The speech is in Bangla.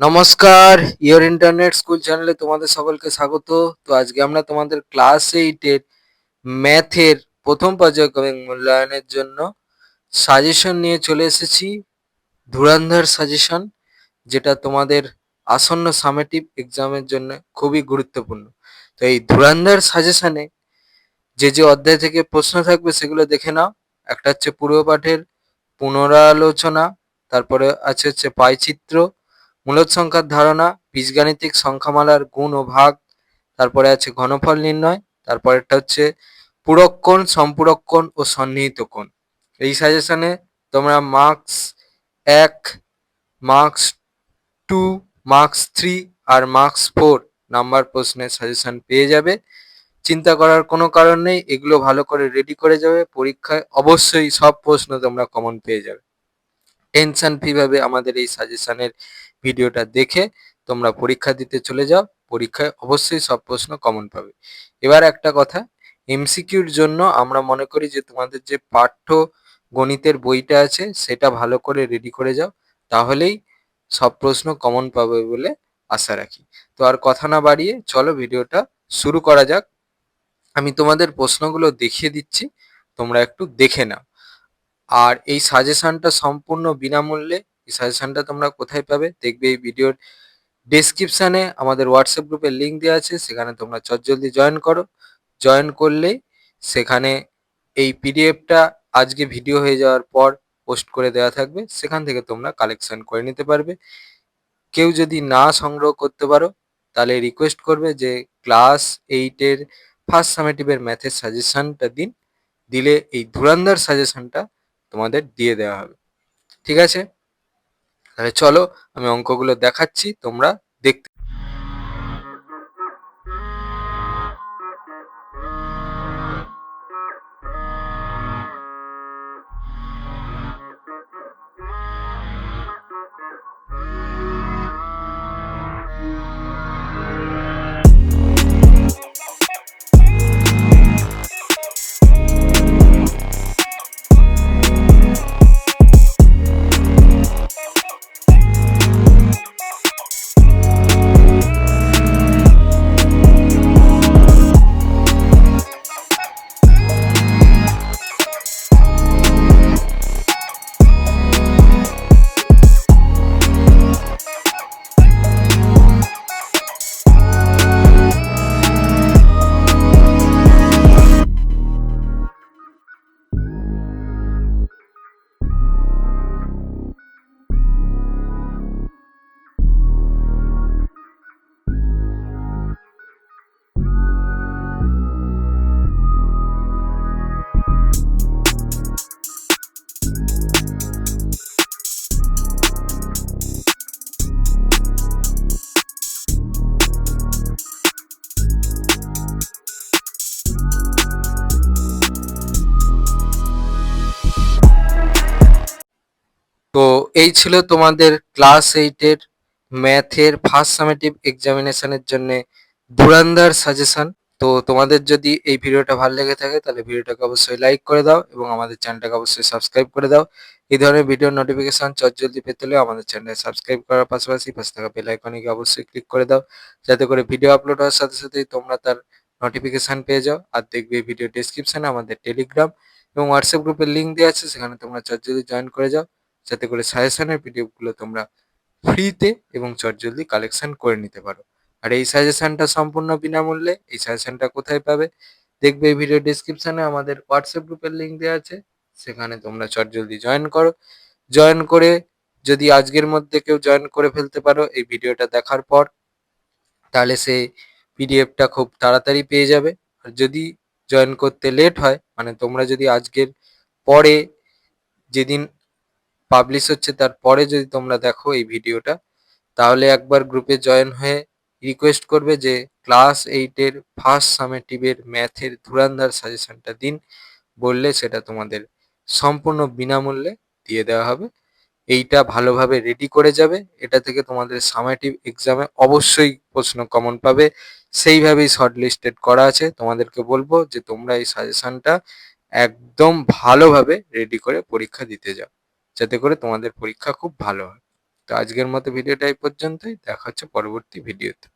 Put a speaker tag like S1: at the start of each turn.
S1: নমস্কার, ইওর ইন্টারনেট স্কুল চ্যানেলে তোমাদের সকলকে স্বাগত। তো আজকে আমরা তোমাদের ক্লাস 8 এর ম্যাথের প্রথম পর্যায়ক্রমিক মূল্যায়নের জন্য সাজেশন নিয়ে চলে এসেছি। ধুরন্ধর সাজেশন, যেটা তোমাদের আসন্ন সামেটিভ এক্সামের জন্য খুবই গুরুত্বপূর্ণ। তো এই ধুরন্ধর সাজেশনে যে অধ্যায় থেকে প্রশ্ন থাকবে সেগুলো দেখে নাও। একটা হচ্ছে পূর্বপাঠের পুনরালোচনা, তারপরে হচ্ছে পাইচিত্র, মূলদ সংখ্যার ধারণা, বীজগাণিতিক সংখ্যামালার গুণ ও ভাগ, তারপরে আছে ঘনফল নির্ণয়, তারপরেরটা হচ্ছে পূরক কোণ, সম্পূরক কোণ ও সন্নিহিত কোণ। এই সাজেশনে তোমরা মার্কস 1, মার্কস 2, মার্কস 3 আর মার্কস 4 নাম্বার প্রশ্নের সাজেশন পেয়ে যাবে। চিন্তা করার কোনো কারণ নেই, এগুলো ভালো করে রেডি করে যাবে, পরীক্ষায় অবশ্যই সব প্রশ্ন তোমরা কমন পেয়ে যাবে। টেনশন ফ্রি ভাবে আমাদের এই সাজেশনের ভিডিওটা দেখে তোমরা পরীক্ষা দিতে চলে যাও, পরীক্ষায় অবশ্যই সব প্রশ্ন কমন পাবে। এবার একটা কথা, এমসিকিউর জন্য আমরা মনে করি যে তোমাদের যে পাঠ্য গণিতের বইটা আছে সেটা ভালো করে রেডি করে যাও, তাহলেই সব প্রশ্ন কমন পাবে বলে আশা রাখি। তো আর কথা না বাড়িয়ে চলো ভিডিওটা শুরু করা যাক। আমি তোমাদের প্রশ্নগুলো দেখিয়ে দিচ্ছি, তোমরা একটু দেখে নাও। আর এই সাজেশনটা সম্পূর্ণ বিনামূল্যে। এই সাজেশনটা তোমরা কোথায় পাবে দেখবে এই ভিডিওর ডেসক্রিপশনে আমাদের হোয়াটসঅ্যাপ গ্রুপের লিঙ্ক দেওয়া আছে, সেখানে তোমরা চটজলদি জয়েন করো। জয়েন করলেই সেখানে এই পিডিএফটা আজকে ভিডিও হয়ে যাওয়ার পর পোস্ট করে দেওয়া থাকবে, সেখান থেকে তোমরা কালেকশন করে নিতে পারবে। কেউ যদি না সংগ্রহ করতে পারো তাহলে রিকোয়েস্ট করবে যে ক্লাস 8 এর ফার্স্ট সামেটিভের ম্যাথের সাজেশনটা দিন, দিলে এই ধুরন্ধর সাজেশনটা তোমাদের দিয়ে দেওয়া হবে। ঠিক আছে, তাহলে চলো আমি অঙ্কগুলো দেখাচ্ছি, তোমরা দেখতে। তো এই ছিল তোমাদের ক্লাস 8 এর ম্যাথের ফার্স্ট সামেটিভ এক্সামিনেশনের জন্য ধুরন্ধর সাজেশন। তো তোমাদের যদি এই ভিডিওটা ভালো লেগে থাকে তাহলে ভিডিওটাকে অবশ্যই লাইক করে দাও এবং আমাদের চ্যানেলটাকে অবশ্যই সাবস্ক্রাইব করে দাও। এই ধরনের ভিডিও নোটিফিকেশন চটজলদি পেতে হলে আমাদের চ্যানেল সাবস্ক্রাইব করার পাশাপাশি পাশে থাকা বেল আইকনে গিয়ে অবশ্যই ক্লিক করে দাও, যাতে করে ভিডিও আপলোড হওয়ার সাথে সাথেই তোমরা তার নোটিফিকেশন পেয়ে যাও। আর দেখবে এই ভিডিও ডেসক্রিপশনে আমাদের টেলিগ্রাম এবং হোয়াটসঅ্যাপ গ্রুপের লিঙ্ক দেওয়া আছে, সেখানে তোমরা চটজলদি জয়েন করে যাও, যাতে করে সাজেশনের পিডিএফগুলো তোমরা ফ্রিতে এবং চটজলদি কালেকশন করে নিতে পারো। আর এই সাজেশনটা সম্পূর্ণ বিনামূল্যে। এই সাজেশনটা কোথায় পাবে দেখবে এই ভিডিও ডেসক্রিপশনে আমাদের হোয়াটসঅ্যাপ গ্রুপের লিঙ্ক দেওয়া আছে, সেখানে তোমরা চটজলদি জয়েন করো। জয়েন করে যদি আজকের মধ্যে কেউ জয়েন করে ফেলতে পারো এই ভিডিওটা দেখার পর, তাহলে সেই পিডিএফটা খুব তাড়াতাড়ি পেয়ে যাবে। আর যদি জয়েন করতে লেট হয়, মানে তোমরা যদি আজকের পরে, যেদিন পাবলিশ হচ্ছে তার পরে যদি তোমরা দেখো এই ভিডিওটা, তাহলে একবার গ্রুপে জয়েন হয়ে রিকোয়েস্ট করবে যে ক্লাস 8 এর ফার্স্ট সামেটিভের ম্যাথের ধুরন্ধর সাজেশনটা দিন, বললে সেটা তোমাদের সম্পূর্ণ বিনামূল্যে দিয়ে দেওয়া হবে। এইটা ভালোভাবে রেডি করে যাবে, এটা থেকে তোমাদের সামেটিভ এক্সামে অবশ্যই প্রশ্ন কমন পাবে। সেইভাবেই শর্ট লিস্টেড করা আছে। তোমাদেরকে বলবো যে তোমরা এই সাজেশনটা একদম ভালোভাবে রেডি করে পরীক্ষা দিতে যাও, যাতে করে তোমাদের পরীক্ষা খুব ভালো হয়। তো আজকের মতো ভিডিওটা এই পর্যন্তই, দেখা হচ্ছে পরবর্তী ভিডিওতে।